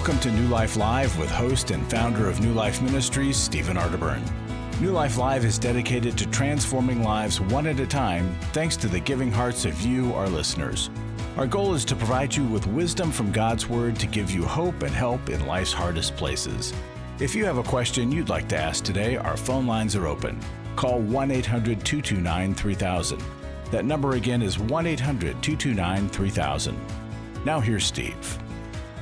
Welcome to New Life Live with host and founder of New Life Ministries, Stephen ARTERBURN. New Life Live is dedicated to transforming lives one at a time thanks to the giving hearts of you, our listeners. Our goal is to provide you with wisdom from God's Word to give you hope and help in life's hardest places. If you have a question you'd like to ask today, our phone lines are open. Call 1-800-229-3000. That number again is 1-800-229-3000. Now here's Steve.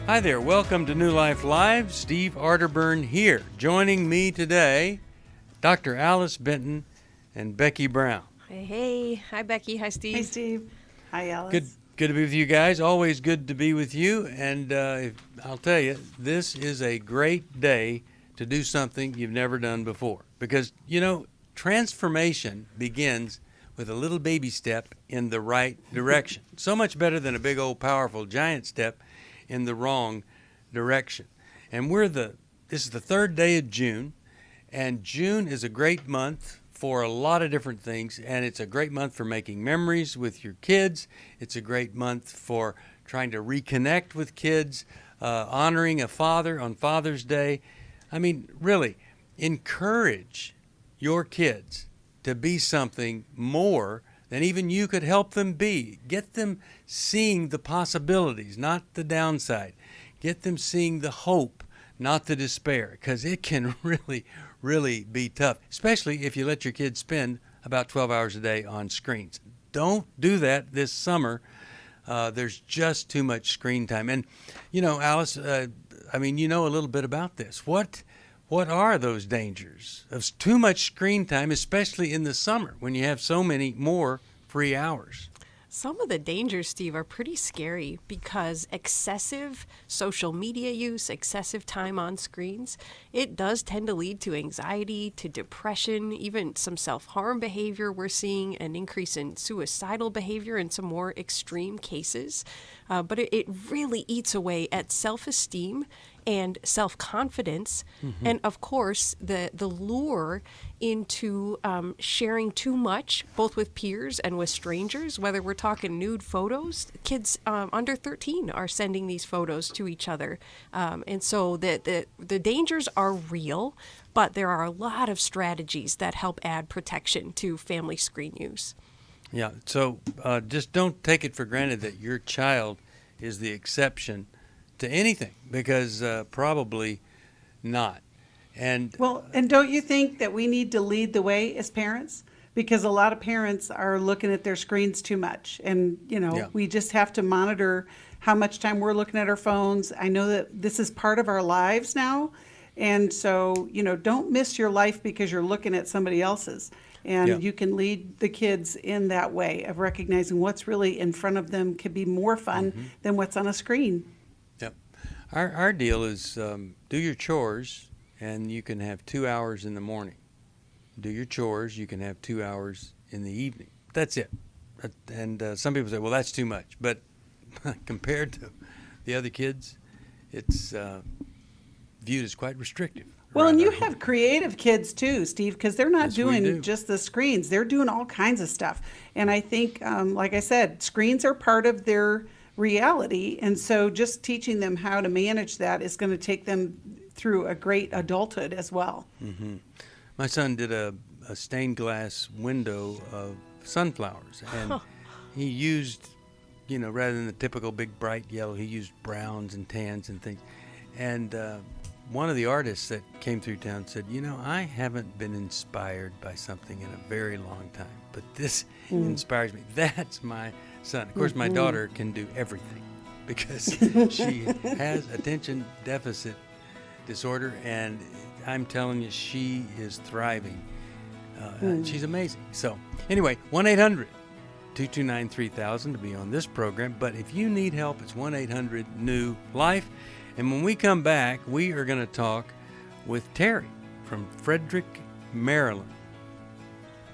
Hi there, welcome to New Life Live. Steve ARTERBURN here. Joining me today, Dr. Alice Benton and Becky Brown. Hey. Hi, Becky. Hi, Steve. Hey, Steve. Hi, Alice. Good to be with you guys. Always good to be with you. And I'll tell you, this is a great day to do something you've never done before. Because, you know, transformation begins with a little baby step in the right direction. So much better than a big old powerful giant step in the wrong direction. And this is the third day of June, and June is a great month for a lot of different things, and it's a great month for making memories with your kids. It's a great month for trying to reconnect with kids, honoring a father on Father's Day. I mean, really, encourage your kids to be something more than even you could help them be. Get them seeing the possibilities, not the downside. Get them seeing the hope, not the despair, because it can really, really be tough, especially if you let your kids spend about 12 hours a day on screens. Don't do that this summer. There's just too much screen time. And, you know, Alice, you know a little bit about this. What are those dangers of too much screen time, especially in the summer when you have so many more free hours? Some of the dangers, Steve, are pretty scary because excessive social media use, excessive time on screens, it does tend to lead to anxiety, to depression, even some self-harm behavior. We're seeing an increase in suicidal behavior in some more extreme cases. But it really eats away at self-esteem and self-confidence, and of course the lure into sharing too much, both with peers and with strangers, whether we're talking nude photos. Kids under 13 are sending these photos to each other, and so the dangers are real, but there are a lot of strategies that help add protection to family screen use. Yeah, so just don't take it for granted that your child is the exception to anything, because probably not. And don't you think that we need to lead the way as parents? Because a lot of parents are looking at their screens too much. And, you know, we just have to monitor how much time we're looking at our phones. I know that this is part of our lives now. And so, you know, don't miss your life because you're looking at somebody else's. And you can lead the kids in that way of recognizing what's really in front of them could be more fun than what's on a screen. Yep. Our deal is do your chores, and you can have 2 hours in the morning. Do your chores, you can have 2 hours in the evening. That's it. And some people say, well, that's too much. But compared to the other kids, it's viewed as quite restrictive. Well, and you have creative kids too, Steve, because they're not doing just the screens. They're doing all kinds of stuff. And I think, like I said, screens are part of their reality. And so just teaching them how to manage that is going to take them through a great adulthood as well. Mm-hmm. My son did a stained glass window of sunflowers. And he used, you know, rather than the typical big bright yellow, he used browns and tans and things. And one of the artists that came through town said, you know, I haven't been inspired by something in a very long time, but this inspires me. That's my son. Of course, my daughter can do everything because she has attention deficit disorder, and I'm telling you, she is thriving. She's amazing. So anyway, 1-800-229-3000 to be on this program. But if you need help, it's 1-800-NEW-LIFE. And when we come back, we are going to talk with Terry from Frederick, Maryland.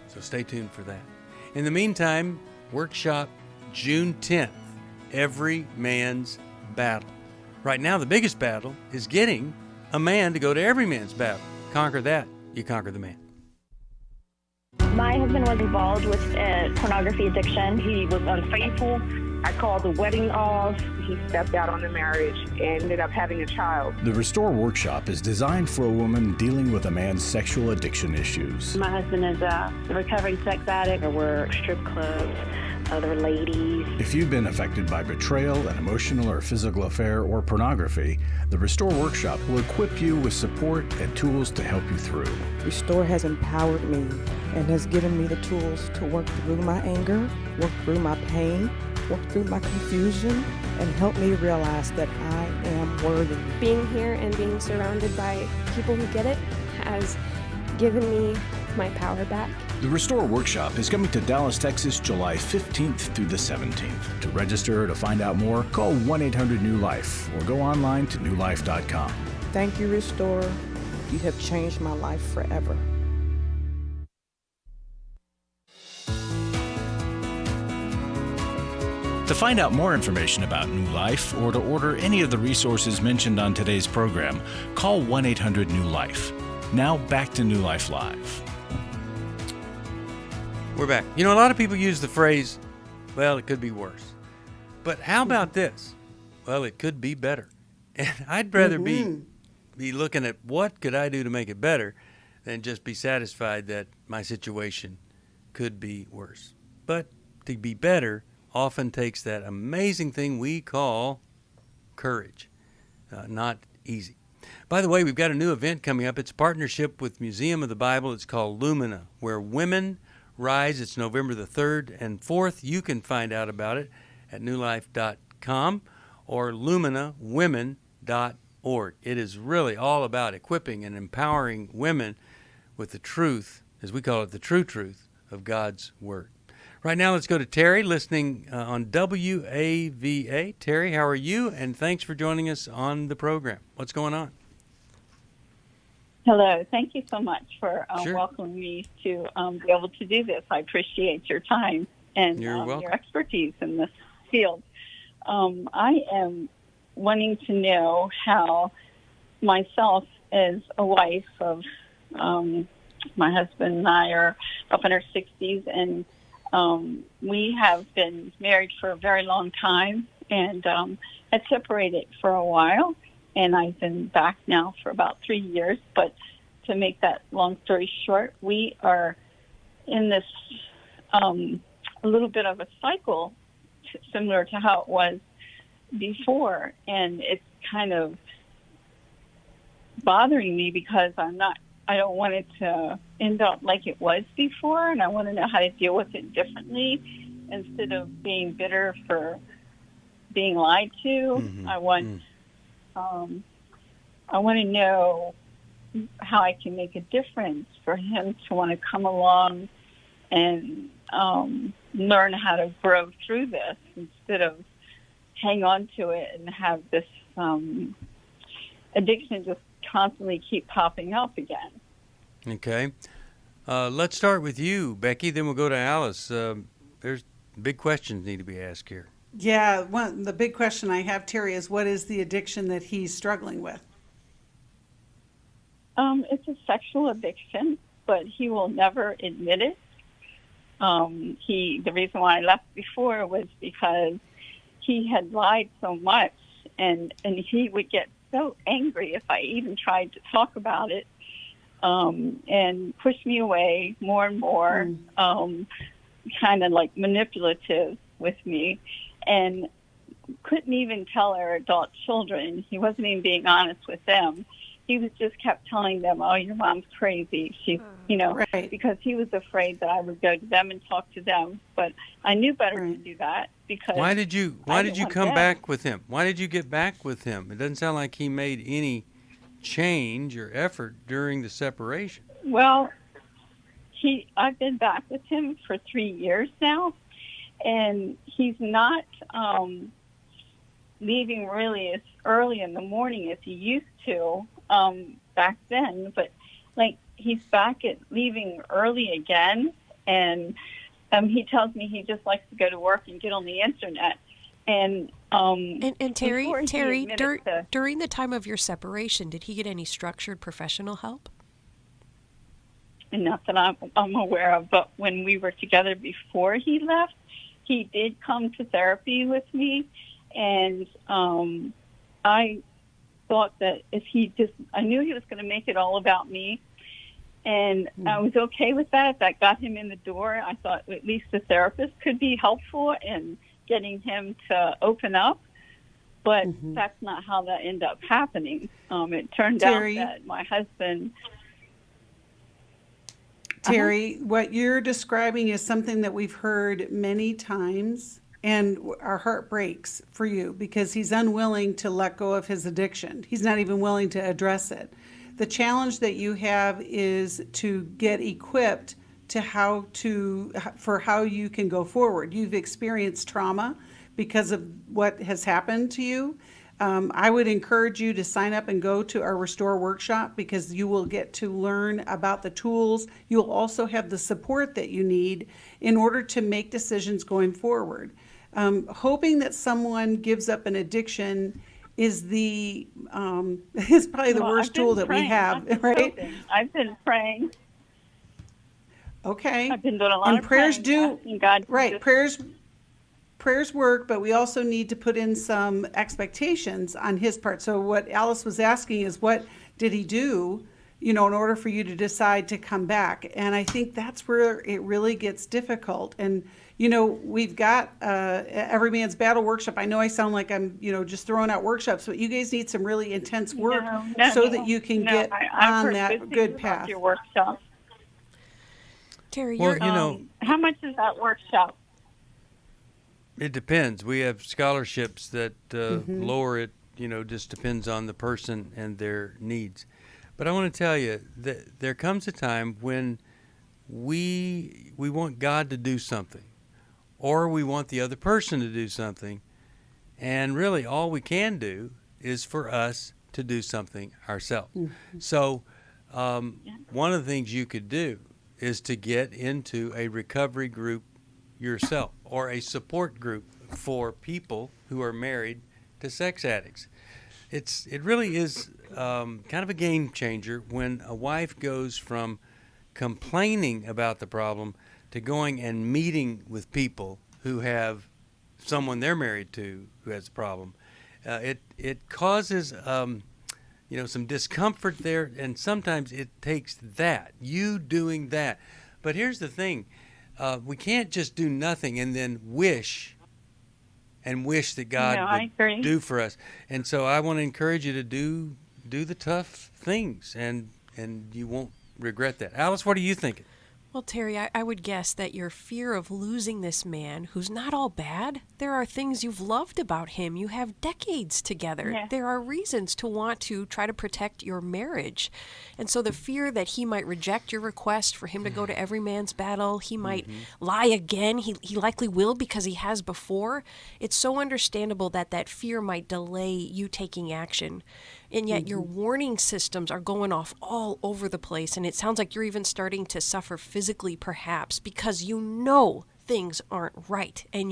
So stay tuned for that. In the meantime, workshop June 10th, Every Man's Battle. Right now, the biggest battle is getting a man to go to Every Man's Battle. Conquer that, you conquer the man. My husband was involved with a pornography addiction. He was unfaithful. I called the wedding off. He stepped out on the marriage and ended up having a child. The Restore Workshop is designed for a woman dealing with a man's sexual addiction issues. My husband is a recovering sex addict. There were strip clubs, other ladies. If you've been affected by betrayal, an emotional or physical affair, or pornography, the Restore Workshop will equip you with support and tools to help you through. Restore has empowered me and has given me the tools to work through my anger, work through my pain, work through my confusion, and help me realize that I am worthy. Being here and being surrounded by people who get it has given me my power back. The Restore Workshop is coming to Dallas, Texas, July 15th through the 17th. To register or to find out more, call 1-800-NEW-LIFE or go online to newlife.com. Thank you, Restore. You have changed my life forever. To find out more information about New Life or to order any of the resources mentioned on today's program, call 1-800-NEW-LIFE. Now back to New Life Live. We're back. You know, a lot of people use the phrase, well, it could be worse. But how about this? Well, it could be better. And I'd rather be looking at what could I do to make it better than just be satisfied that my situation could be worse. But to be better often takes that amazing thing we call courage. Not easy. By the way, we've got a new event coming up. It's a partnership with Museum of the Bible. It's called Lumina, where women rise. It's November the 3rd and 4th. You can find out about it at newlife.com or luminawomen.org. It is really all about equipping and empowering women with the truth, as we call it, the true truth of God's Word. Right now, let's go to Terry, listening on WAVA. Terry, how are you? And thanks for joining us on the program. What's going on? Hello. Thank you so much for Sure. welcoming me to be able to do this. I appreciate your time and your expertise in this field. I am wanting to know how myself, as a wife of my husband and I are up in our 60s, and we have been married for a very long time and had separated for a while. And I've been back now for about 3 years. But to make that long story short, we are in this a little bit of a cycle similar to how it was before. And it's kind of bothering me because I don't want it to end up like it was before. And I want to know how to deal with it differently instead of being bitter for being lied to. Mm-hmm. I want to know how I can make a difference for him to want to come along and learn how to grow through this instead of hang on to it and have this addiction just constantly keep popping up again. Okay. Let's start with you, Becky, then we'll go to Alice. There's big questions need to be asked here. Yeah, the big question I have, Terry, is what is the addiction that he's struggling with? It's a sexual addiction, but he will never admit it. The reason why I left before was because he had lied so much, and he would get so angry if I even tried to talk about it, and push me away more and more, kind of like manipulative with me, and couldn't even tell our adult children. He wasn't even being honest with them. He was just kept telling them, "Oh, your mom's crazy." She, right. Because he was afraid that I would go to them and talk to them. But I knew better to do that because. Why did you come back with him? Why did you get back with him? It doesn't sound like he made any change or effort during the separation. Well, I've been back with him for 3 years now, and he's not leaving really as early in the morning as he used to back then, but like he's back at leaving early again, and he tells me he just likes to go to work and get on the internet. And Terry, during the time of your separation, did he get any structured professional help? Not that I'm aware of, but when we were together before he left, he did come to therapy with me, and I thought that I knew he was going to make it all about me, and I was okay with that. If that got him in the door, I thought at least the therapist could be helpful in getting him to open up. But that's not how that ended up happening. It turned Terry, out that my husband... Terry, what you're describing is something that we've heard many times, and our heart breaks for you because he's unwilling to let go of his addiction. He's not even willing to address it. The challenge that you have is to get equipped to how you can go forward. You've experienced trauma because of what has happened to you. I would encourage you to sign up and go to our Restore workshop because you will get to learn about the tools. You'll also have the support that you need in order to make decisions going forward. Hoping that someone gives up an addiction is probably the worst tool that we have, right? I've been praying. Okay. I've been doing a lot of prayers praying, God, right, prayers work, but we also need to put in some expectations on his part. So what Alice was asking is, what did he do, in order for you to decide to come back? And I think that's where it really gets difficult. And, we've got Every Man's Battle workshop. I know I sound like I'm, just throwing out workshops, but you guys need some really intense work that you can get on that good path. Your workshop. Terry, how much is that workshop? It depends. We have scholarships that lower it, just depends on the person and their needs. But I want to tell you that there comes a time when we want God to do something, or we want the other person to do something, and really all we can do is for us to do something ourselves. So one of the things you could do is to get into a recovery group yourself, or a support group for people who are married to sex addicts. It really is kind of a game changer when a wife goes from complaining about the problem to going and meeting with people who have someone they're married to who has a problem. It causes some discomfort there, and sometimes it takes you doing that. But here's the thing. We can't just do nothing and then wish that God would do for us. And so I want to encourage you to do the tough things, and you won't regret that. Alice, what are you thinking? Well, Terry, I would guess that your fear of losing this man, who's not all bad, there are things you've loved about him. You have decades together. Yeah. There are reasons to want to try to protect your marriage. And so the fear that he might reject your request for him to go to Every Man's Battle, he might lie again, he likely will because he has before. It's so understandable that fear might delay you taking action. And yet your warning systems are going off all over the place. And it sounds like you're even starting to suffer physically, perhaps, because things aren't right. And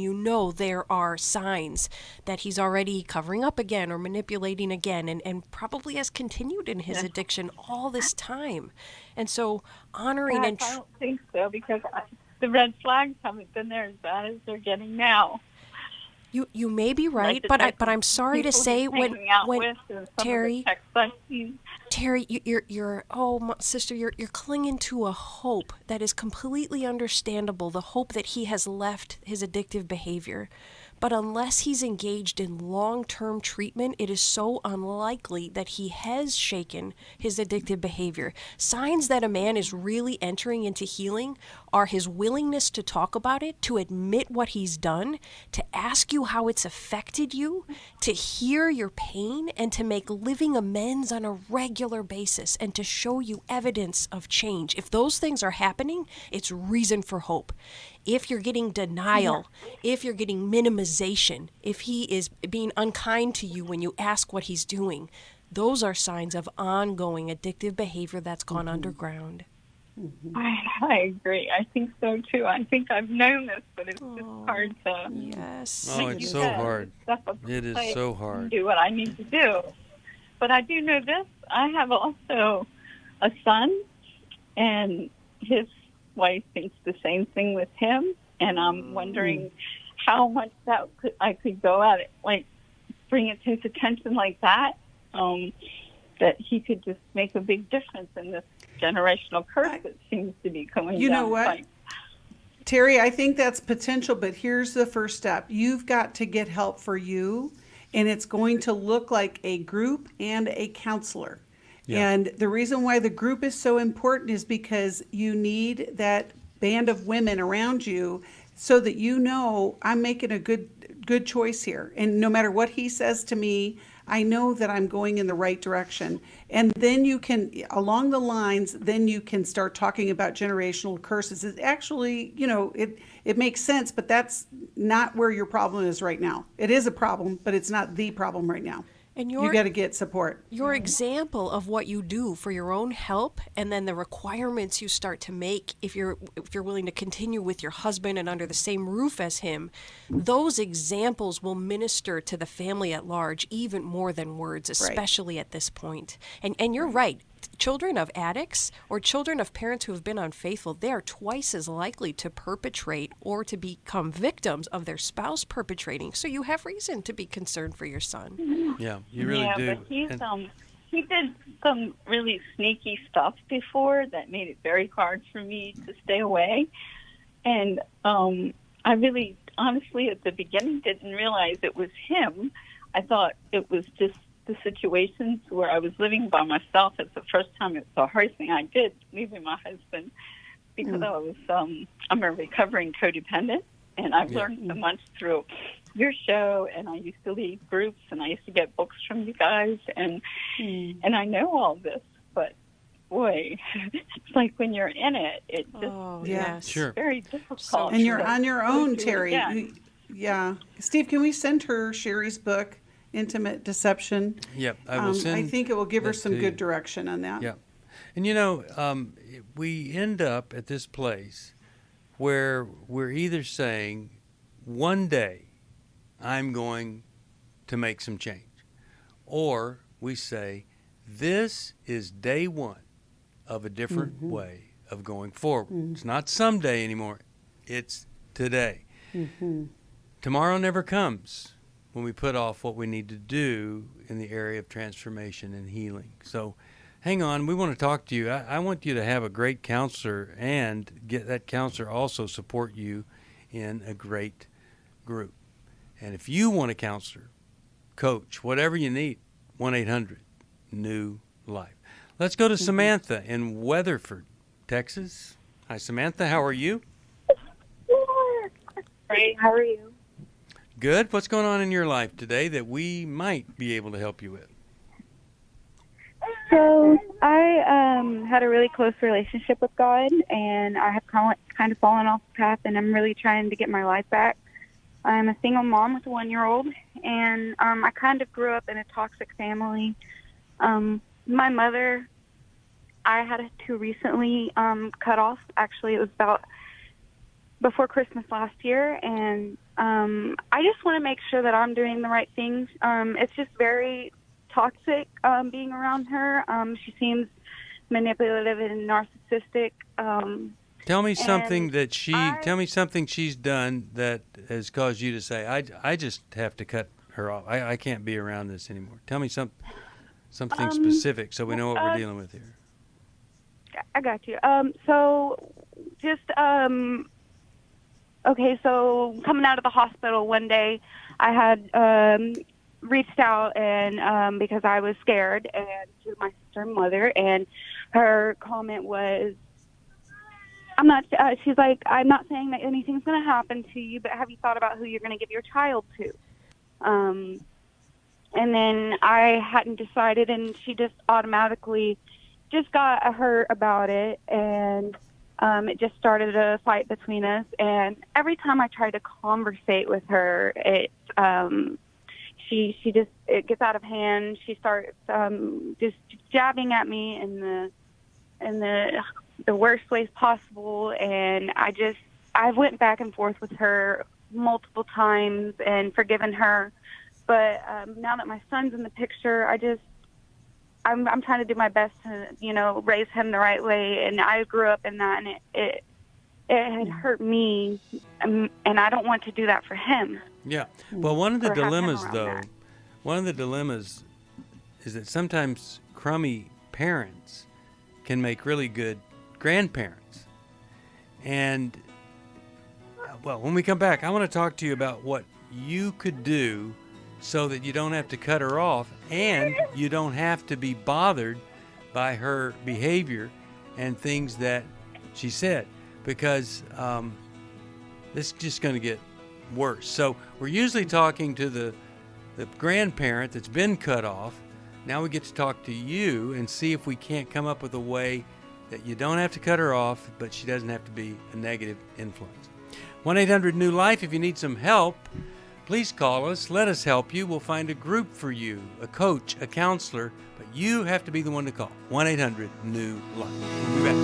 there are signs that he's already covering up again or manipulating again, and probably has continued in his addiction all this time. And so honoring I don't think so, because the red flags haven't been there as bad as they're getting now. You may be right, but I'm sorry to say when Terry, you're sister, you're clinging to a hope that is completely understandable, the hope that he has left his addictive behavior. But unless he's engaged in long-term treatment, it is so unlikely that he has shaken his addictive behavior. Signs that a man is really entering into healing are his willingness to talk about it, to admit what he's done, to ask you how it's affected you, to hear your pain, and to make living amends on a regular basis, and to show you evidence of change. If those things are happening, it's reason for hope. If you're getting denial, if you're getting minimization, if he is being unkind to you when you ask what he's doing, those are signs of ongoing addictive behavior that's gone underground. I agree. I think so too. I think I've known this, but it's just hard to. Yes. Oh, it's so hard. It is so hard. Do what I need to do. But I do know this. I have also a son, and his wife thinks the same thing with him, and I'm wondering how much I could go at it, like bring it to his attention like that, that he could just make a big difference in this generational curse that seems to be coming down. You know what, Terry, I think that's potential, but here's the first step. You've got to get help for you, and it's going to look like a group and a counselor. Yeah. And the reason why the group is so important is because you need that band of women around you so that you know I'm making a good choice here. And no matter what he says to me, I know that I'm going in the right direction. And then you can, along the lines, then you can start talking about generational curses. It actually, you know, it makes sense, but that's not where your problem is right now. It is a problem, but it's not the problem right now. And you got to get support. Your example of what you do for your own help, and then the requirements you start to make if you're willing to continue with your husband and under the same roof as him, those examples will minister to the family at large even more than words, especially at this point. And you're right. Children of addicts or children of parents who have been unfaithful, they are twice as likely to perpetrate or to become victims of their spouse perpetrating. So you have reason to be concerned for your son. Yeah, you really do. Yeah, but he did some really sneaky stuff before that made it very hard for me to stay away. And I really, honestly, at the beginning didn't realize it was him. I thought it was just the situations where I was living by myself. It's the first time, it's the hardest thing I did, leaving my husband, because I was, I'm a recovering codependent, and I've learned so much through your show, and I used to lead groups, and I used to get books from you guys, and I know all this, but boy, it's like when you're in it, it just it's very difficult. And you're on your own, Terry. Yeah. Steve, can we send her Sherry's book, Intimate Deception? Yep, I will send. I think it will give her some good direction on that. Yeah, and you know, we end up at this place where we're either saying, one day I'm going to make some change, or we say, this is day one of a different way of going forward. It's not someday anymore. It's today. Tomorrow never comes when we put off what we need to do in the area of transformation and healing. So hang on, we want to talk to you. I want you to have a great counselor and get that counselor also support you in a great group. And if you want a counselor, coach, whatever you need, 1-800-NEW-LIFE. Let's go to Samantha in Weatherford, Texas. Hi, Samantha. How are you? Great. How are you? Good. What's going on in your life today that we might be able to help you with? So I had a really close relationship with God, and I have kind of fallen off the path, and I'm really trying to get my life back. I'm a single mom with a 1-year-old, and I kind of grew up in a toxic family. My mother, I had to recently cut off. Actually, it was about before Christmas last year, and I just want to make sure that I'm doing the right things. It's just very toxic being around her. She seems manipulative and narcissistic. Tell me something that tell me something she's done that has caused you to say, I just have to cut her off. I can't be around this anymore. Tell me something specific so we know what we're dealing with here. I got you. So just okay, so coming out of the hospital one day, I had reached out and because I was scared, and to my sister and mother, and her comment was, she's like, I'm not saying that anything's going to happen to you, but have you thought about who you're going to give your child to? And then I hadn't decided, and she just automatically just got hurt about it, and it just started a fight between us. And every time I try to conversate with her, it gets out of hand. She starts just jabbing at me in the worst ways possible, and I went back and forth with her multiple times and forgiven her. But now that my son's in the picture, I'm trying to do my best to, raise him the right way. And I grew up in that, and it it had hurt me, and I don't want to do that for him. Yeah. Well, one of the Or have him dilemmas, around though, that. one of the dilemmas is that sometimes crummy parents can make really good grandparents. And, well, when we come back, I want to talk to you about what you could do so that you don't have to cut her off and you don't have to be bothered by her behavior and things that she said, because this is just going to get worse. So we're usually talking to the grandparent that's been cut off. Now we get to talk to you and see if we can't come up with a way that you don't have to cut her off, but she doesn't have to be a negative influence. 1-800-NEW-LIFE. If you need some help, please call us. Let us help you. We'll find a group for you, a coach, a counselor, but you have to be the one to call. 1-800-NEW-LIFE. We'll be back.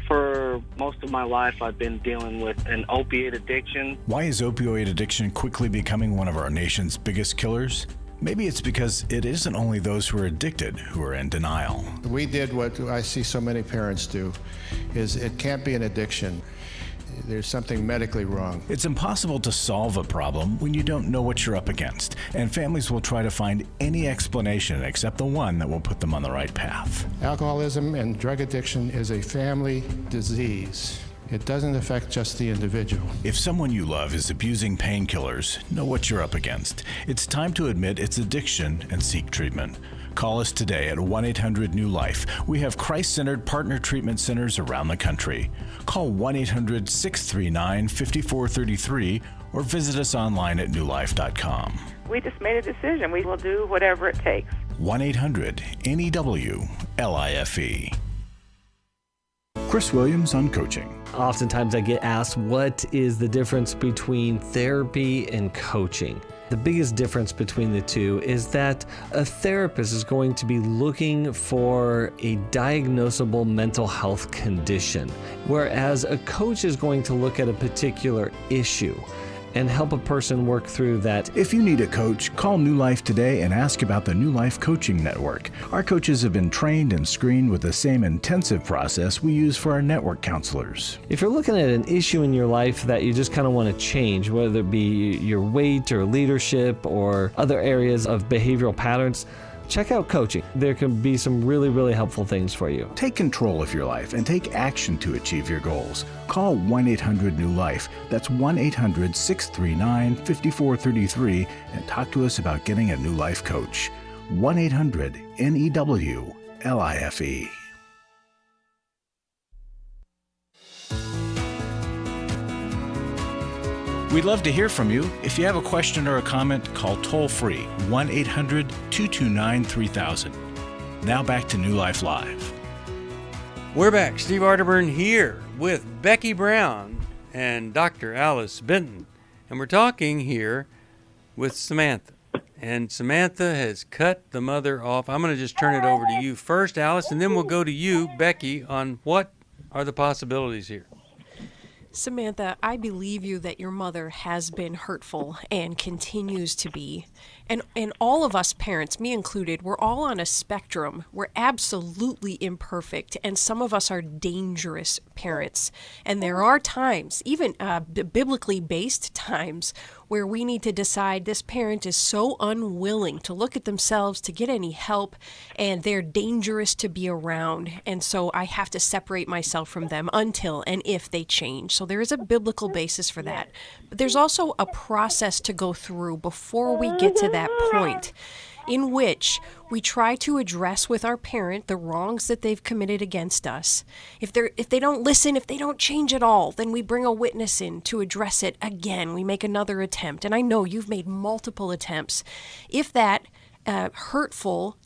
For most of my life, I've been dealing with an opiate addiction. Why is opioid addiction quickly becoming one of our nation's biggest killers? Maybe it's because it isn't only those who are addicted who are in denial. We did what I see so many parents do, is it can't be an addiction. There's something medically wrong. It's impossible to solve a problem when you don't know what you're up against, and families will try to find any explanation except the one that will put them on the right path. Alcoholism and drug addiction is a family disease. It doesn't affect just the individual. If someone you love is abusing painkillers, know what you're up against. It's time to admit it's addiction and seek treatment. Call us today at 1-800-NEW-LIFE. We have Christ-centered partner treatment centers around the country. Call 1-800-639-5433 or visit us online at newlife.com. We just made a decision. We will do whatever it takes. 1-800-NEW-LIFE. Chris Williams on coaching. Oftentimes I get asked, what is the difference between therapy and coaching? The biggest difference between the two is that a therapist is going to be looking for a diagnosable mental health condition, whereas a coach is going to look at a particular issue and help a person work through that. If you need a coach, call New Life today and ask about the New Life Coaching Network. Our coaches have been trained and screened with the same intensive process we use for our network counselors. If you're looking at an issue in your life that you just kind of want to change, whether it be your weight or leadership or other areas of behavioral patterns, check out coaching. There can be some really, really helpful things for you. Take control of your life and take action to achieve your goals. Call 1-800-NEW-LIFE. That's 1-800-639-5433 and talk to us about getting a New Life coach. 1-800-NEW-LIFE. We'd love to hear from you. If you have a question or a comment, call toll-free 1-800-229-3000. Now back to New Life Live. We're back. Steve Arterburn here with Becky Brown and Dr. Alice Benton. And we're talking here with Samantha. And Samantha has cut the mother off. I'm going to just turn it over to you first, Alice, and then we'll go to you, Becky, on what are the possibilities here. Samantha, I believe you that your mother has been hurtful and continues to be. And all of us parents, me included, we're all on a spectrum. We're absolutely imperfect, and some of us are dangerous parents. And there are times, even biblically based times, where we need to decide this parent is so unwilling to look at themselves to get any help, and they're dangerous to be around. And so I have to separate myself from them until and if they change. So there is a biblical basis for that. But there's also a process to go through before we get to that point, in which we try to address with our parent the wrongs that they've committed against us. If they don't listen, if they don't change at all, then we bring a witness in to address it again. We make another attempt. And I know you've made multiple attempts. If that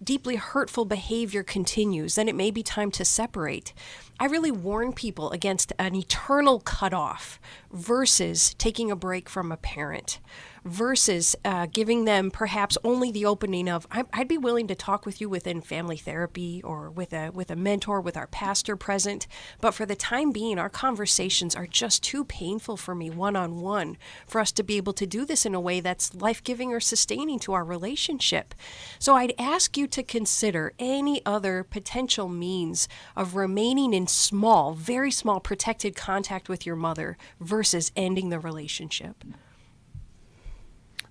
deeply hurtful behavior continues, then it may be time to separate. I really warn people against an eternal cutoff versus taking a break from a parent. versus giving them perhaps only the opening of, I'd be willing to talk with you within family therapy or with a mentor, with our pastor present. But for the time being, our conversations are just too painful for me one-on-one for us to be able to do this in a way that's life-giving or sustaining to our relationship. So I'd ask you to consider any other potential means of remaining in small, very small, protected contact with your mother versus ending the relationship.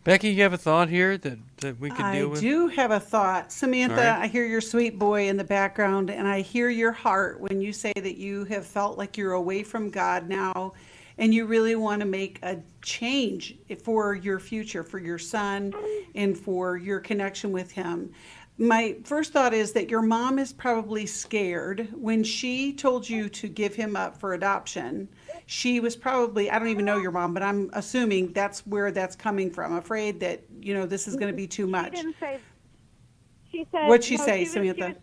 Becky, you have a thought here that we could deal with? I do have a thought. Samantha, All right. I hear your sweet boy in the background, and I hear your heart when you say that you have felt like you're away from God now, and you really want to make a change for your future, for your son, and for your connection with him. My first thought is that your mom is probably scared. When she told you to give him up for adoption, she was probably, I don't even know your mom, but I'm assuming that's where that's coming from, afraid that, this is going to be too much. She didn't say. She said. What'd she say, Samantha?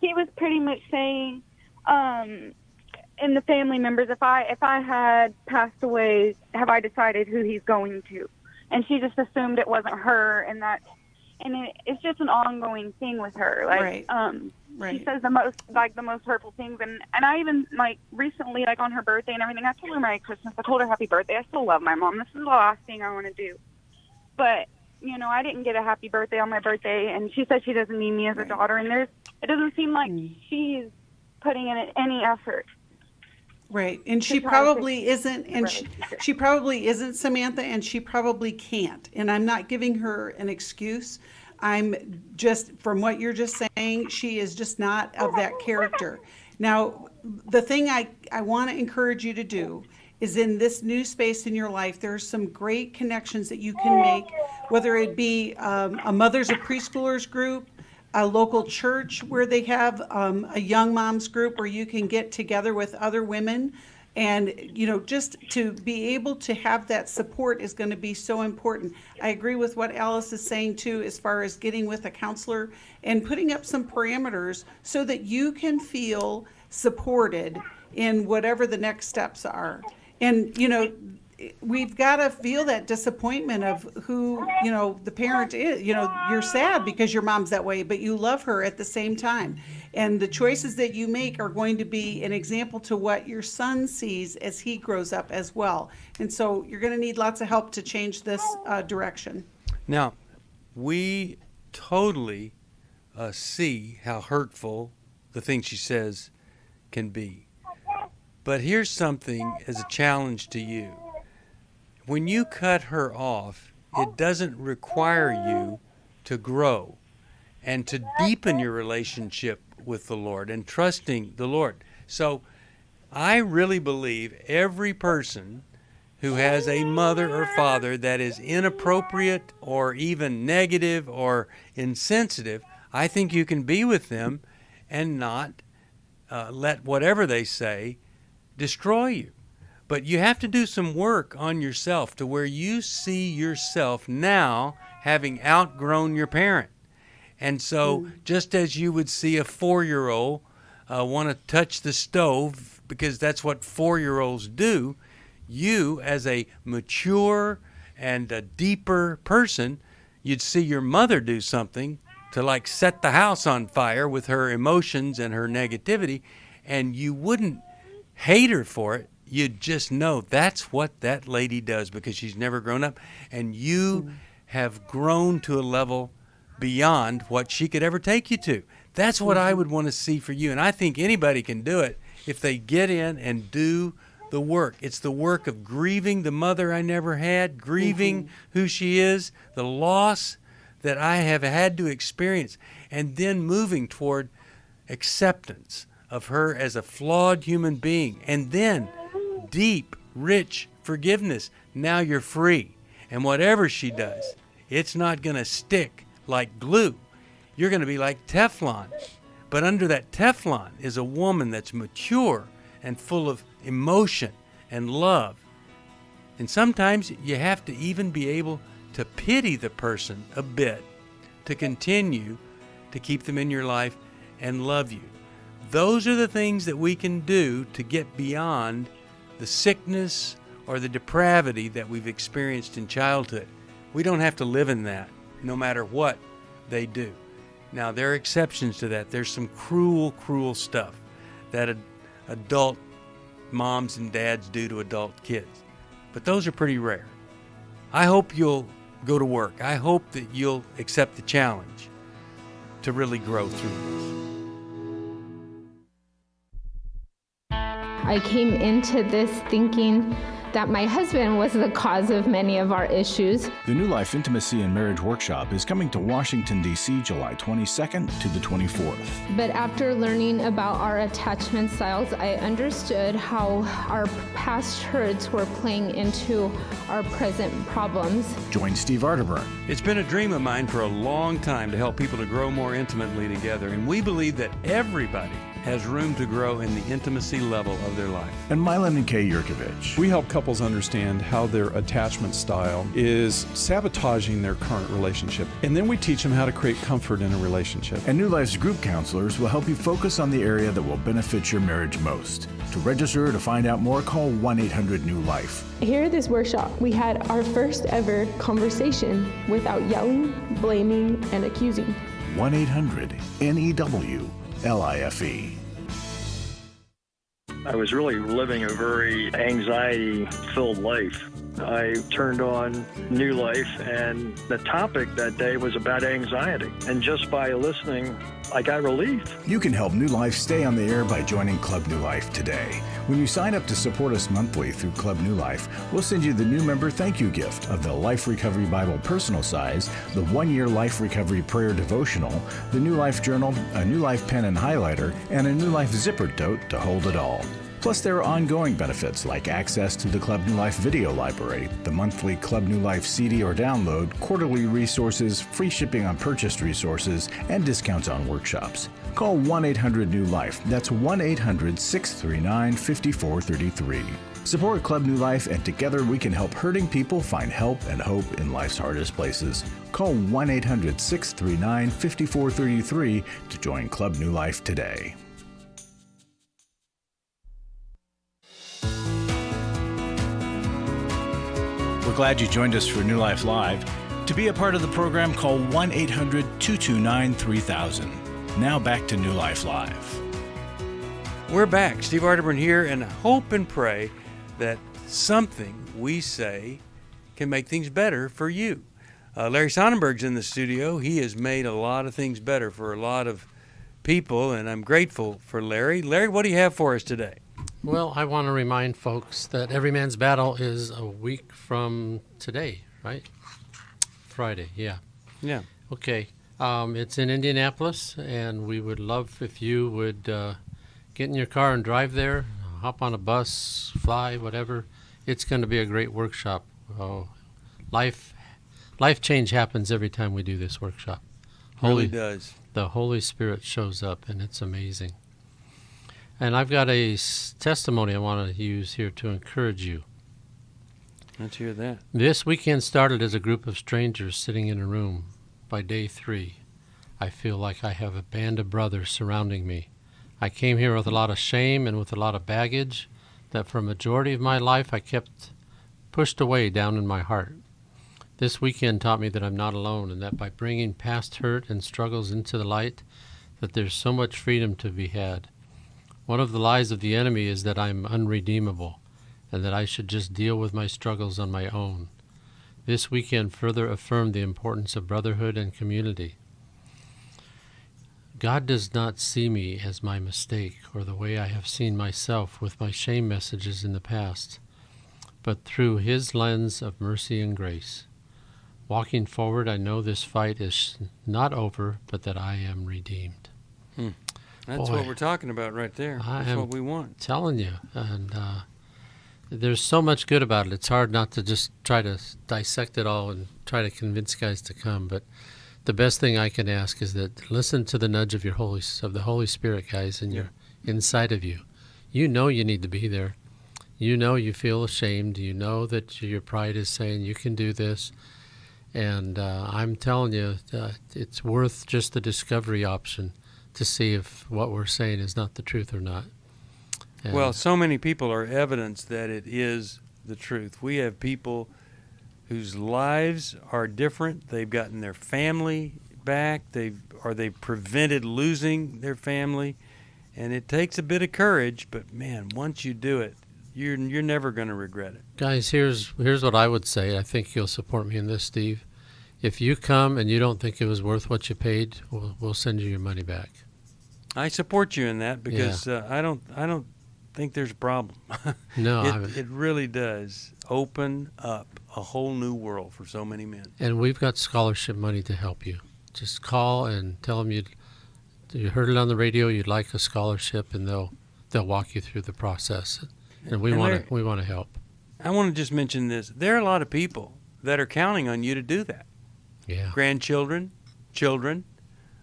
She was pretty much saying, in the family members, if I had passed away, have I decided who he's going to? And she just assumed it wasn't her, and it's just an ongoing thing with her. Like, right. She says the most hurtful things, and I even, recently, on her birthday and everything, I told her Merry Christmas. I told her Happy Birthday. I still love my mom. This is the last thing I want to do. But, I didn't get a happy birthday on my birthday, and she said she doesn't need me as a daughter, and it doesn't seem like she's putting in any effort. Right, and she probably isn't, and she probably isn't, Samantha, and she probably can't. And I'm not giving her an excuse. I'm just, from what you're just saying, she is just not of that character. Now, the thing I want to encourage you to do is, in this new space in your life, there's some great connections that you can make, whether it be a Mothers of Preschoolers group, a local church where they have a young moms group where you can get together with other women. And, just to be able to have that support is going to be so important. I agree with what Alice is saying, too, as far as getting with a counselor and putting up some parameters so that you can feel supported in whatever the next steps are. And, we've got to feel that disappointment of who, the parent is. You're sad because your mom's that way, but you love her at the same time. And the choices that you make are going to be an example to what your son sees as he grows up as well. And so you're going to need lots of help to change this direction. Now, we totally see how hurtful the things she says can be. But here's something as a challenge to you. When you cut her off, it doesn't require you to grow and to deepen your relationship with the Lord and trusting the Lord. So I really believe every person who has a mother or father that is inappropriate or even negative or insensitive, I think you can be with them and not let whatever they say destroy you. But you have to do some work on yourself to where you see yourself now having outgrown your parent. And so just as you would see a 4-year-old want to touch the stove because that's what 4-year-olds do, you as a mature and a deeper person, you'd see your mother do something to set the house on fire with her emotions and her negativity, and you wouldn't hate her for it. You'd just know that's what that lady does because she's never grown up, and you have grown to a level beyond what she could ever take you to. That's what I would want to see for you, and I think anybody can do it if they get in and do the work. It's the work of grieving the mother I never had, grieving who she is, the loss that I have had to experience, and then moving toward acceptance of her as a flawed human being, and then deep, rich forgiveness. Now you're free. And whatever she does, it's not going to stick like glue. You're going to be like Teflon. But under that Teflon is a woman that's mature and full of emotion and love. And sometimes you have to even be able to pity the person a bit to continue to keep them in your life and love you. Those are the things that we can do to get beyond the sickness or the depravity that we've experienced in childhood. We don't have to live in that, no matter what they do. Now, there are exceptions to that. There's some cruel, cruel stuff that adult moms and dads do to adult kids. But those are pretty rare. I hope you'll go to work. I hope that you'll accept the challenge to really grow through this. I came into this thinking that my husband was the cause of many of our issues. The New Life Intimacy and Marriage Workshop is coming to Washington, D.C. July 22nd to the 24th. But after learning about our attachment styles, I understood how our past hurts were playing into our present problems. Join Steve Arterburn. It's been a dream of mine for a long time to help people to grow more intimately together, and we believe that everybody has room to grow in the intimacy level of their life. And Milan and Kay Yurkovich. We help couples understand how their attachment style is sabotaging their current relationship. And then we teach them how to create comfort in a relationship. And New Life's group counselors will help you focus on the area that will benefit your marriage most. To register or to find out more, call 1-800-NEW-LIFE. Here at this workshop, we had our first ever conversation without yelling, blaming, and accusing. 1-800-NEW-LIFE. I was really living a very anxiety-filled life. I turned on New Life, and the topic that day was about anxiety. And just by listening, I got relief. You can help New Life stay on the air by joining Club New Life today. When you sign up to support us monthly through Club New Life, we'll send you the new member thank you gift of the Life Recovery Bible personal size, the 1-year Life Recovery Prayer Devotional, the New Life Journal, a New Life pen and highlighter, and a New Life zipper tote to hold it all. Plus, there are ongoing benefits like access to the Club New Life video library, the monthly Club New Life CD or download, quarterly resources, free shipping on purchased resources, and discounts on workshops. Call 1-800-NEW-LIFE. That's 1-800-639-5433. Support Club New Life, and together we can help hurting people find help and hope in life's hardest places. Call 1-800-639-5433 to join Club New Life today. We're glad you joined us for New Life Live. To be a part of the program, call 1-800-229-3000. Now back to New Life Live. We're back. Steve Arterburn here, and I hope and pray that something we say can make things better for you. Larry Sonnenberg's in the studio. He has made a lot of things better for a lot of people, and I'm grateful for Larry. Larry, what do you have for us today? Well, I want to remind folks that Every Man's Battle is a week from today, right? Friday, yeah. Yeah. Okay. It's in Indianapolis, and we would love if you would get in your car and drive there, hop on a bus, fly, whatever. It's going to be a great workshop. Oh, life change happens every time we do this workshop. Really does. The Holy Spirit shows up, and it's amazing. And I've got a testimony I want to use here to encourage you. Let's hear that. This weekend started as a group of strangers sitting in a room. By day 3, I feel like I have a band of brothers surrounding me. I came here with a lot of shame and with a lot of baggage that for a majority of my life I kept pushed away down in my heart. This weekend taught me that I'm not alone, and that by bringing past hurt and struggles into the light, that there's so much freedom to be had. One of the lies of the enemy is that I'm unredeemable and that I should just deal with my struggles on my own. This weekend further affirmed the importance of brotherhood and community. God does not see me as my mistake or the way I have seen myself with my shame messages in the past, but through His lens of mercy and grace. Walking forward, I know this fight is not over, but that I am redeemed. That's what we're talking about right there. That's what we want. Telling you. And there's so much good about it. It's hard not to just try to dissect it all and try to convince guys to come. But the best thing I can ask is that listen to the nudge of the Holy Spirit, guys, in your inside of you. You know you need to be there. You know you feel ashamed. You know that your pride is saying you can do this. And I'm telling you, it's worth just the discovery option to see if what we're saying is not the truth or not. Well, so many people are evidence that it is the truth. We have people whose lives are different. They've gotten their family back. They've prevented losing their family. And it takes a bit of courage, but man, once you do it, you're never going to regret it. Guys, here's what I would say. I think you'll support me in this, Steve. If you come and you don't think it was worth what you paid, we'll send you your money back. I support you in that because I don't think there's a problem. No, it really does open up a whole new world for so many men. And we've got scholarship money to help you. Just call and tell them you heard it on the radio. You'd like a scholarship, and they'll walk you through the process. And we want to help. I want to just mention this. There are a lot of people that are counting on you to do that. Yeah. Grandchildren, children,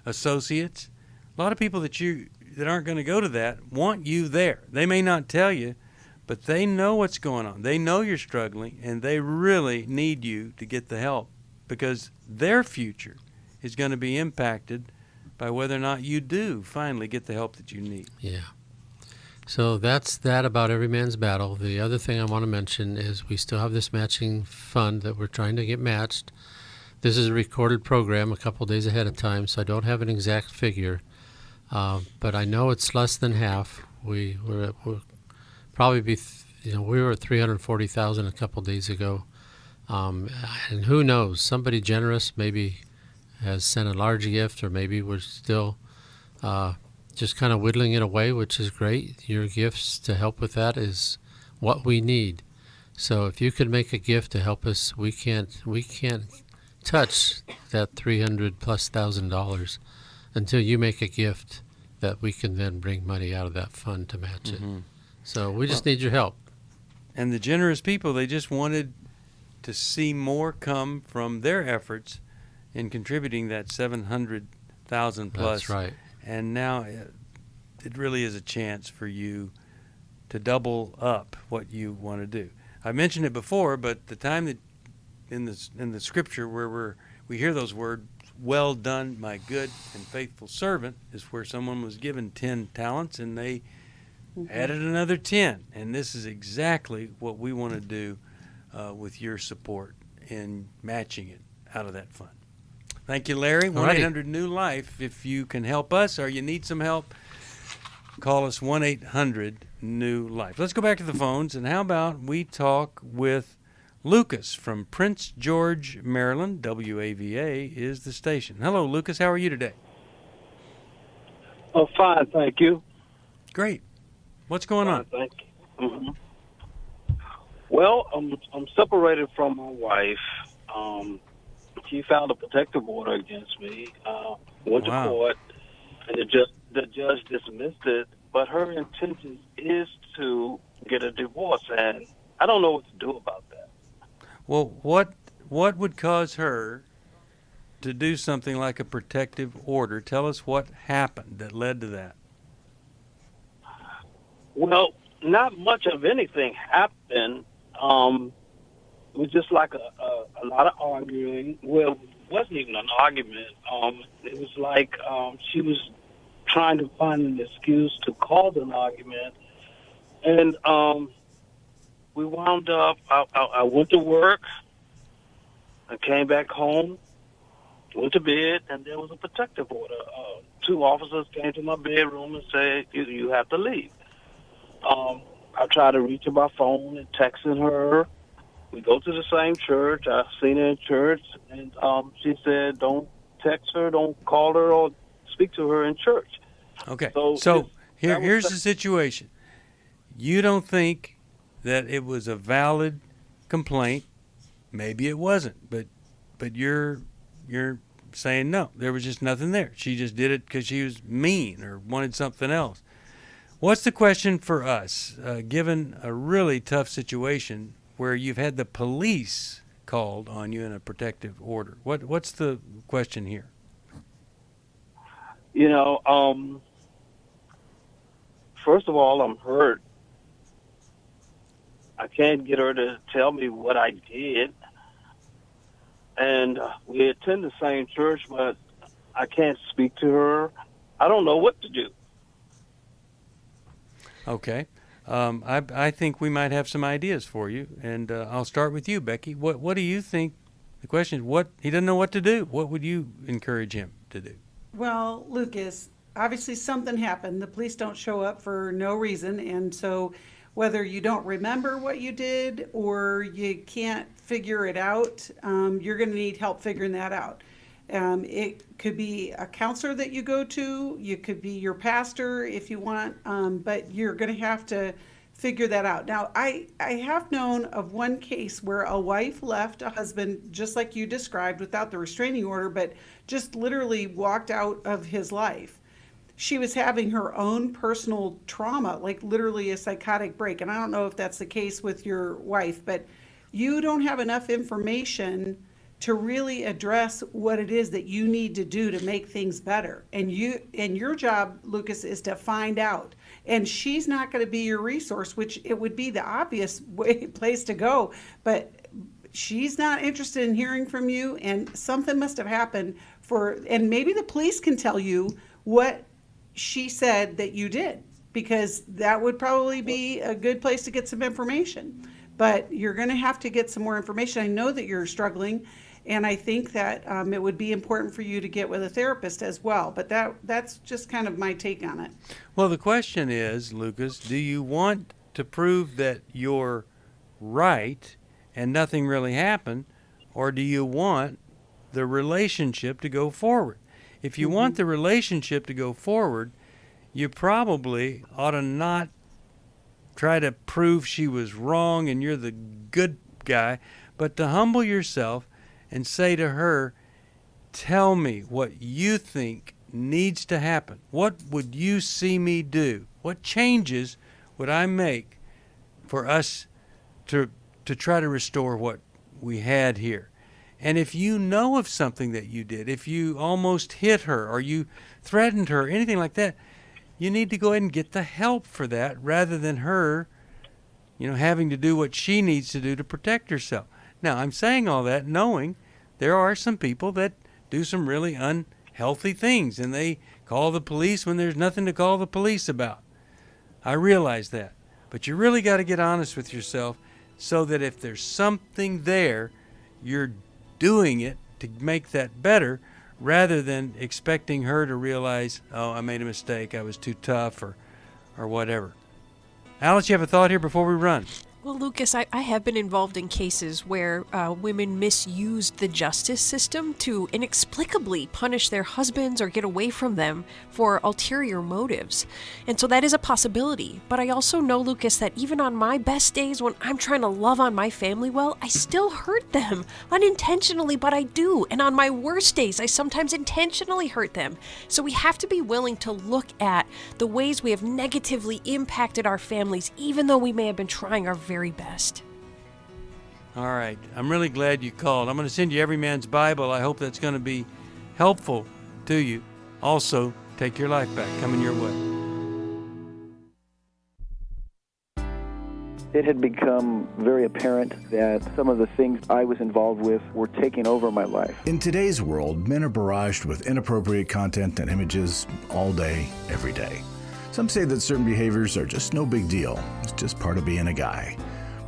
associates. A lot of people that aren't going to go to that want you there. They may not tell you, but they know what's going on. They know you're struggling, and they really need you to get the help because their future is going to be impacted by whether or not you do finally get the help that you need. Yeah. So that's that about Every Man's Battle. The other thing I want to mention is we still have this matching fund that we're trying to get matched. This is a recorded program a couple days ahead of time, so I don't have an exact figure, but I know it's less than half. We'll probably be, we were at $340,000 a couple days ago, and who knows? Somebody generous maybe has sent a large gift, or maybe we're still just kind of whittling it away, which is great. Your gifts to help with that is what we need. So if you could make a gift to help us, we can't touch that $300,000+ until you make a gift that we can then bring money out of that fund to match it. So we just need your help. And the generous people, they just wanted to see more come from their efforts in contributing that $700,000+. That's right. And now it really is a chance for you to double up what you want to do. I mentioned it before, but the time that in the scripture where we hear those words, "Well done, my good and faithful servant," is where someone was given 10 talents and they added another 10. And this is exactly what we want to do with your support in matching it out of that fund. Thank you, Larry. 1-800-NEW-LIFE. If you can help us or you need some help, call us 1-800-NEW-LIFE. Let's go back to the phones, and how about we talk with Lucas from Prince George, Maryland. WAVA is the station. Hello, Lucas. How are you today? Oh, fine, thank you. Great. What's going on? Thank you. Mm-hmm. Well, I'm separated from my wife. She filed a protective order against me. Went to court, and the judge dismissed it. But her intention is to get a divorce, and I don't know what to do about that. Well, what would cause her to do something like a protective order? Tell us what happened that led to that. Well, not much of anything happened. It was just like a lot of arguing. Well, it wasn't even an argument. It was like she was trying to find an excuse to cause an argument. And we wound up, I went to work, I came back home, went to bed, and there was a protective order. 2 officers came to my bedroom and said, you have to leave. I tried to reach her by phone and texting her. We go to the same church. I've seen her in church, and she said, don't text her, don't call her, or speak to her in church. Okay, so here's the situation. You don't think that it was a valid complaint. Maybe it wasn't, but you're saying no, there was just nothing there. She just did it because she was mean or wanted something else. What's the question for us, given a really tough situation where you've had the police called on you in a protective order? What's the question here? First of all, I'm hurt. I can't get her to tell me what I did. And we attend the same church, but I can't speak to her. I don't know what to do. Okay. I think we might have some ideas for you, and I'll start with you, Becky. What do you think? The question is, he doesn't know what to do. What would you encourage him to do? Well, Lucas, obviously something happened. The police don't show up for no reason, and so whether you don't remember what you did or you can't figure it out, you're going to need help figuring that out. It could be a counselor that you go to. You could be your pastor if you want, but you're going to have to figure that out. Now, I have known of one case where a wife left a husband, just like you described, without the restraining order, but just literally walked out of his life. She was having her own personal trauma, like literally a psychotic break. And I don't know if that's the case with your wife, but you don't have enough information to really address what it is that you need to do to make things better. And your job, Lucas, is to find out. And she's not going to be your resource, which it would be the obvious place to go. But she's not interested in hearing from you, and something must have happened and maybe the police can tell you what she said that you did, because that would probably be a good place to get some information. But you're going to have to get some more information. I know that you're struggling, and I think that it would be important for you to get with a therapist as well. But that's just kind of my take on it. Well, the question is, Lucas, do you want to prove that you're right and nothing really happened, or do you want the relationship to go forward? If you want the relationship to go forward, you probably ought to not try to prove she was wrong and you're the good guy, but to humble yourself and say to her, tell me what you think needs to happen. What would you see me do? What changes would I make for us to try to restore what we had here? And if you know of something that you did, if you almost hit her or you threatened her, anything like that, you need to go ahead and get the help for that rather than her, having to do what she needs to do to protect herself. Now, I'm saying all that knowing there are some people that do some really unhealthy things, and they call the police when there's nothing to call the police about. I realize that. But you really got to get honest with yourself so that if there's something there, you're doing it to make that better rather than expecting her to realize, oh, I made a mistake, I was too tough or whatever. Alice, you have a thought here before we run? Well, Lucas, I have been involved in cases where women misused the justice system to inexplicably punish their husbands or get away from them for ulterior motives. And so that is a possibility. But I also know, Lucas, that even on my best days when I'm trying to love on my family well, I still hurt them unintentionally, but I do. And on my worst days, I sometimes intentionally hurt them. So we have to be willing to look at the ways we have negatively impacted our families, even though we may have been trying our very best. All right. I'm really glad you called. I'm going to send you Every Man's Bible. I hope that's going to be helpful to you. Also, Take Your Life Back, coming your way. It had become very apparent that some of the things I was involved with were taking over my life. In today's world, men are barraged with inappropriate content and images all day, every day. Some say that certain behaviors are just no big deal. It's just part of being a guy.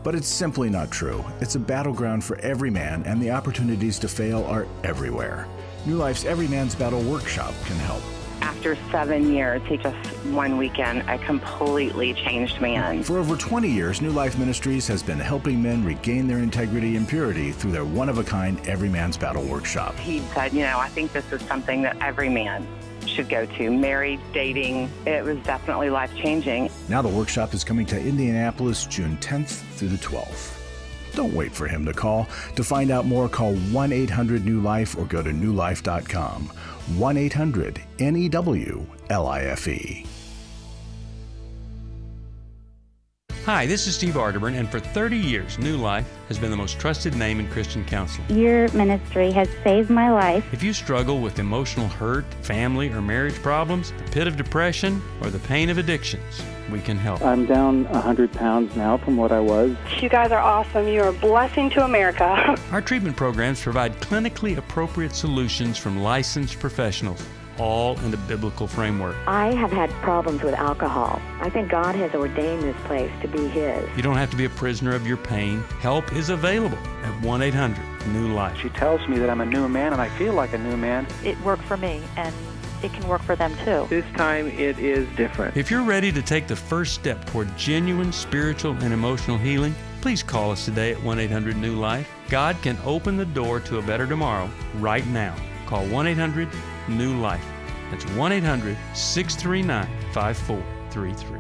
But it's simply not true. It's a battleground for every man, and the opportunities to fail are everywhere. New Life's Every Man's Battle workshop can help. After 7 years, just one weekend, I completely changed man. For over 20 years, New Life Ministries has been helping men regain their integrity and purity through their one-of-a-kind Every Man's Battle workshop. He said, I think this is something that every man should go to. Married, dating, it was definitely life-changing. Now the workshop is coming to Indianapolis June 10th through the 12th. Don't wait for him to call. To find out more, call 1-800-NEW-LIFE or go to newlife.com. 1-800-NEW-LIFE. Hi, this is Steve Arterburn, and for 30 years, New Life has been the most trusted name in Christian counseling. Your ministry has saved my life. If you struggle with emotional hurt, family or marriage problems, the pit of depression, or the pain of addictions, we can help. I'm down 100 pounds now from what I was. You guys are awesome. You're a blessing to America. Our treatment programs provide clinically appropriate solutions from licensed professionals. all in the biblical framework. I have had problems with alcohol. I think God has ordained this place to be His. You don't have to be a prisoner of your pain. Help is available at 1-800-NEW-LIFE. She tells me that I'm a new man, and I feel like a new man. It worked for me, and it can work for them too. This time it is different. If you're ready to take the first step toward genuine spiritual and emotional healing, please call us today at 1-800-NEW-LIFE. God can open the door to a better tomorrow right now. Call 1-800-NEW-LIFE. That's 1-800-639-5433.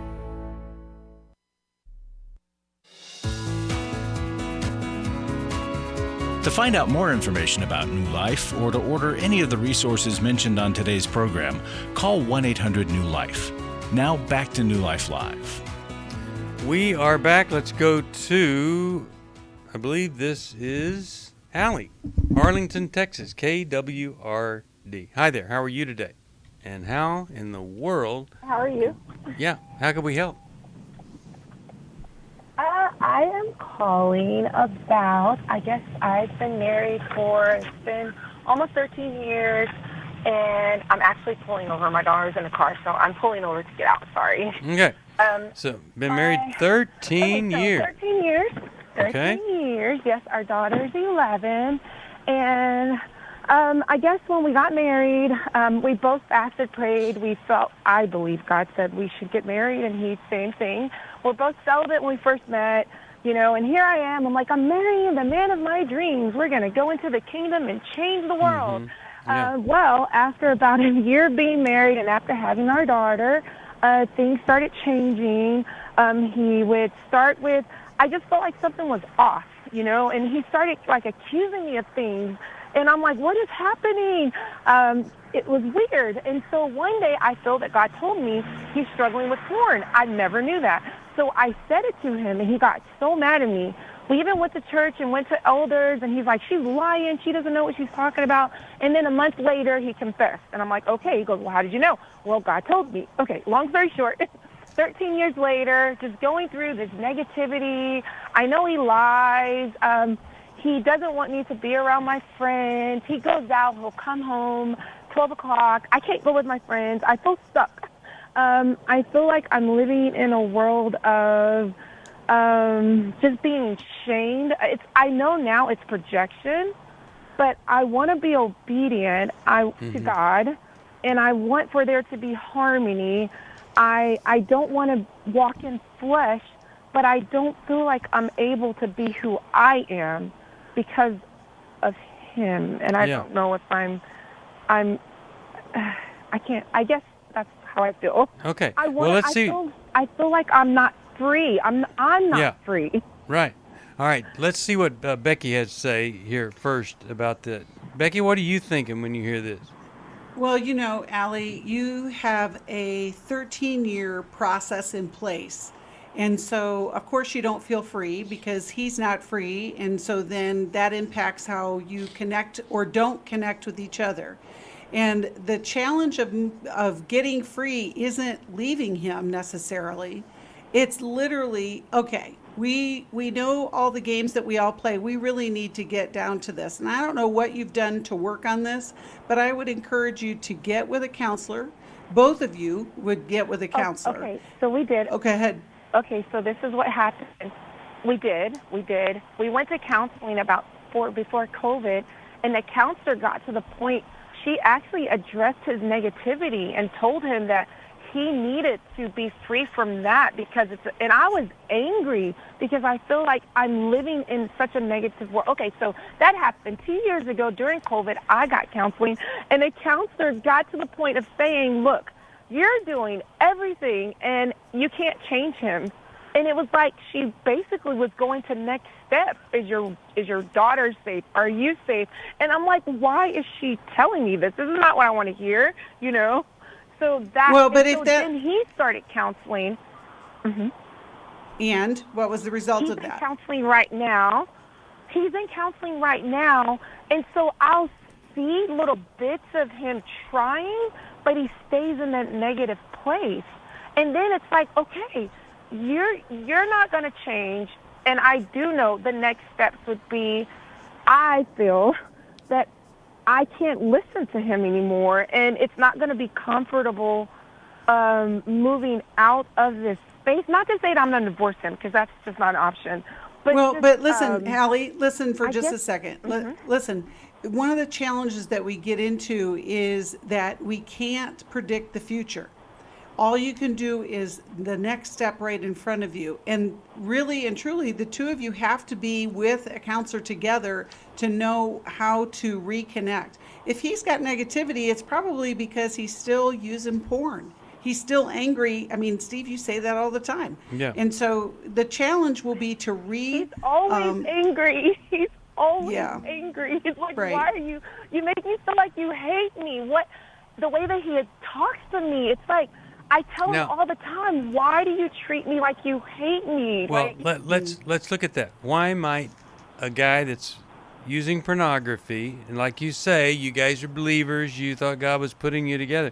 To find out more information about New Life or to order any of the resources mentioned on today's program, call 1-800-NEW-LIFE. Now back to New Life Live. We are back. Let's go to, I believe this is Allie, Arlington, Texas, KWRD. Hi there. How are you today? And how in the world? How are you? Yeah. How can we help? I am calling about, I guess I've been married for, it's been almost 13 years, and I'm actually pulling over. My daughter's in the car, so I'm pulling over to get out. Sorry. Okay. So, been married 13 years. 13 years. 13 years. Yes, our daughter's 11. And I guess when we got married, we both fasted, prayed. We felt, I believe God said we should get married, and He, same thing. We're both celibate when we first met, you know, and here I am. I'm like, I'm marrying the man of my dreams. We're going to go into the kingdom and change the world. Mm-hmm. Yeah. Well, after about a year being married and after having our daughter, things started changing. He would start with, I just felt like something was off, you know, and he started like accusing me of things. And I'm like, what is happening? It was weird. And so one day I feel that God told me he's struggling with porn. I never knew that. So I said it to him, and he got so mad at me. We even went to church and went to elders, and he's like, she's lying. She doesn't know what she's talking about. And then a month later, he confessed. And I'm like, okay. He goes, well, how did you know? Well, God told me. Okay, long story short, 13 years later, just going through this negativity. I know he lies. He doesn't want me to be around my friends. He goes out. He'll come home 12 o'clock. I can't go with my friends. I feel stuck. I feel like I'm living in a world of just being shamed. I know now it's projection, but I want to be obedient to God, and I want for there to be harmony. I don't want to walk in flesh, but I don't feel like I'm able to be who I am because of him. And I don't know if I can't, I guess that's how I feel. Okay. Let's see. I feel like I'm not free. I'm not free. Right. All right. Let's see what Becky has to say here first about that. Becky, what are you thinking when you hear this? Well, you know, Allie, you have a 13-year process in place. And so, of course, you don't feel free because he's not free. And so then that impacts how you connect or don't connect with each other. And the challenge of getting free isn't leaving him necessarily. It's literally, okay, we know all the games that we all play. We really need to get down to this. And I don't know what you've done to work on this, but I would encourage you to get with a counselor. Both of you would get with a counselor. Okay, so we did. Okay, ahead. Okay, so this is what happened. We did. We went to counseling before COVID, and the counselor got to the point, she actually addressed his negativity and told him that he needed to be free from that and I was angry because I feel like I'm living in such a negative world. Okay, so that happened 2 years ago during COVID. I got counseling, and the counselor got to the point of saying, look, you're doing everything and you can't change him. And it was like she basically was going to next step. Is your daughter safe? Are you safe? And I'm like, why is she telling me this? This is not what I want to hear, you know? So then he started counseling. Mm-hmm. And what was the result of that? He's in counseling right now. And so I'll see little bits of him trying, but he stays in that negative place. And then it's like, okay, you're not going to change. And I do know the next steps would be, I feel that I can't listen to him anymore, and it's not going to be comfortable moving out of this space. Not to say that I'm going to divorce him, because that's just not an option. But listen, Hallie, listen for just a second. Listen, one of the challenges that we get into is that we can't predict the future. All you can do is the next step right in front of you. And really and truly, the two of you have to be with a counselor together to know how to reconnect. If he's got negativity, it's probably because he's still using porn. He's still angry. I mean, Steve, you say that all the time. Yeah. And so the challenge will be to He's always angry. He's always angry. He's like, Right. why are you make me feel like you hate me. The way that he talks to me, it's like, I tell him all the time, why do you treat me like you hate me? Well, let's look at that. Why might a guy that's using pornography, and like you say, you guys are believers, you thought God was putting you together,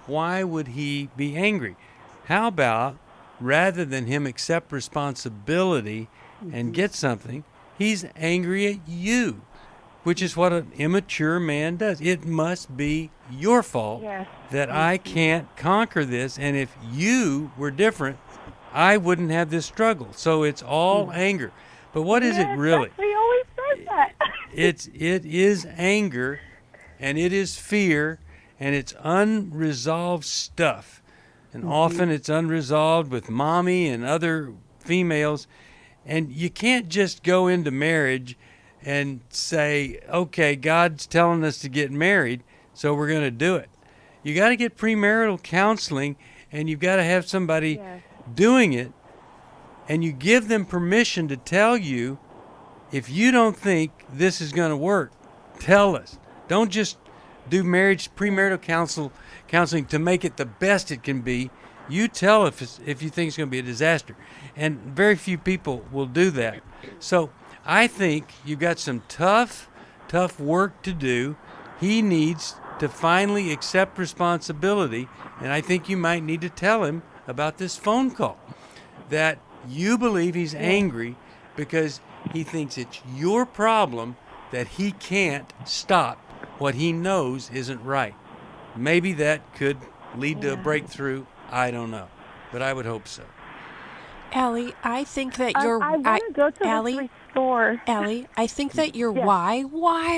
why would he be angry? How about, rather than him accept responsibility and get something, he's angry at you, which is what an immature man does. It must be your fault that I can't conquer this, and if you were different, I wouldn't have this struggle. So it's all anger. But what is it really? He always says that. It is anger, and it is fear, and it's unresolved stuff. And often it's unresolved with mommy and other females. And you can't just go into marriage and say, okay, God's telling us to get married, so we're going to do it. You got to get premarital counseling, and you've got to have somebody doing it, and you give them permission to tell you, if you don't think this is going to work, tell us. Don't just do premarital counseling to make it the best it can be. You tell if you think it's going to be a disaster. And very few people will do that. So I think you've got some tough work to do. He needs to finally accept responsibility, and I think you might need to tell him about this phone call, that you believe he's angry because he thinks it's your problem that he can't stop what he knows isn't right. Maybe that could lead to a breakthrough. I don't know, but I would hope so. Allie, I think that I want to go to the store. Allie, I think that your why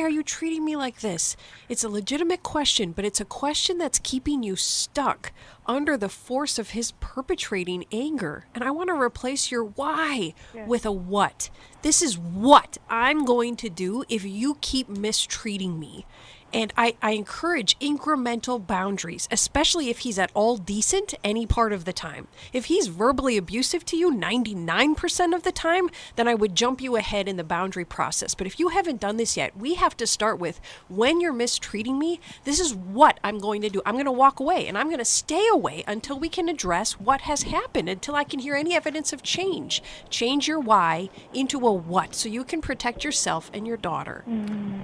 are you treating me like this? It's a legitimate question, but it's a question that's keeping you stuck under the force of his perpetrating anger. And I want to replace your why with a what. This is what I'm going to do if you keep mistreating me. And I encourage incremental boundaries, especially if he's at all decent any part of the time. If he's verbally abusive to you 99% of the time, then I would jump you ahead in the boundary process. But if you haven't done this yet, we have to start with, when you're mistreating me, this is what I'm going to do. I'm going to walk away, and I'm going to stay away until we can address what has happened, until I can hear any evidence of change. Change your why into a what, so you can protect yourself and your daughter.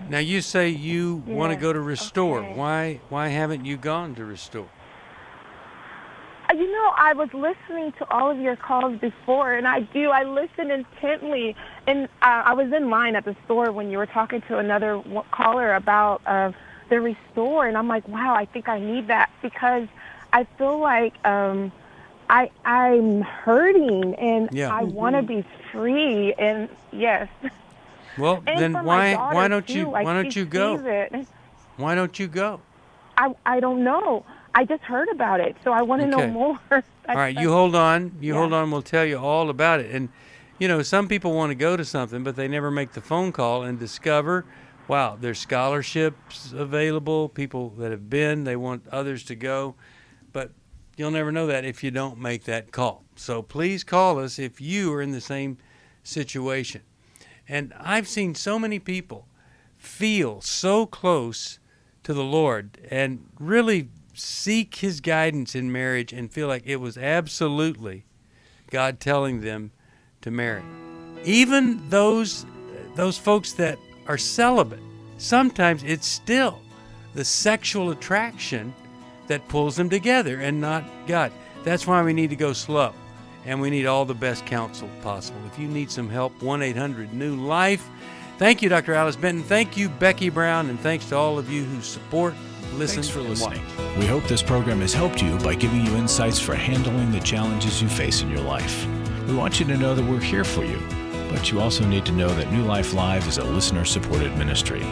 Now you say you want to go to Restore. Okay. Why haven't you gone to Restore? You know, I was listening to all of your calls before, and I listen intently. And I was in line at the store when you were talking to another caller about the Restore, and I'm like, wow, I think I need that, because I feel like I'm hurting, and I want to be free. And well, and then why don't you go? Why don't you go? I don't know. I just heard about it, so I want to know more. All right, you hold on. Hold on. We'll tell you all about it. And, you know, some people want to go to something, but they never make the phone call and discover, wow, there's scholarships available, people that have been, they want others to go. But you'll never know that if you don't make that call. So please call us if you are in the same situation. And I've seen so many people feel so close to the Lord and really seek his guidance in marriage and feel like it was absolutely God telling them to marry. Even those folks that are celibate, sometimes it's still the sexual attraction that pulls them together and not God. That's why we need to go slow, and we need all the best counsel possible. If you need some help, 1-800-NEW-LIFE. Thank you, Dr. Alice Benton. Thank you, Becky Brown, and thanks to all of you who support, listen, Thanks for and listening. watch. We hope this program has helped you by giving you insights for handling the challenges you face in your life. We want you to know that we're here for you, but you also need to know that New Life Live is a listener-supported ministry.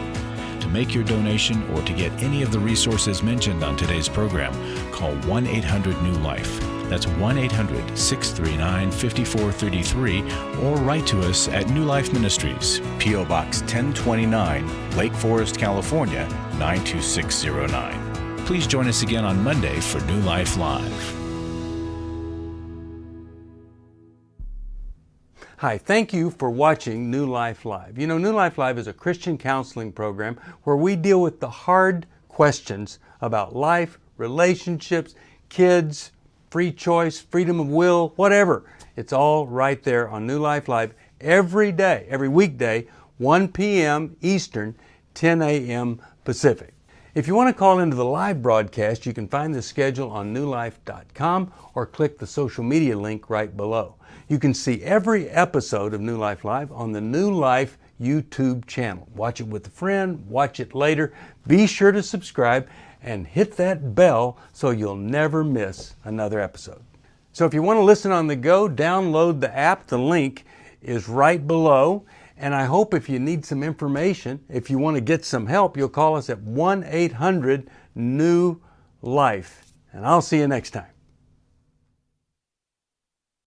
To make your donation or to get any of the resources mentioned on today's program, call 1-800-NEW-LIFE. That's 1-800-639-5433, or write to us at New Life Ministries, P.O. Box 1029, Lake Forest, California, 92609. Please join us again on Monday for New Life Live. Hi, thank you for watching New Life Live. You know, New Life Live is a Christian counseling program where we deal with the hard questions about life, relationships, kids, free choice, freedom of will, whatever. It's all right there on New Life Live every day, every weekday, 1 p.m. Eastern, 10 a.m. Pacific. If you want to call into the live broadcast, you can find the schedule on newlife.com or click the social media link right below. You can see every episode of New Life Live on the New Life YouTube channel. Watch it with a friend, watch it later. Be sure to subscribe and hit that bell so you'll never miss another episode. So if you want to listen on the go, download the app. The link is right below. And I hope if you need some information, if you want to get some help, you'll call us at 1-800-NEW-LIFE. And I'll see you next time.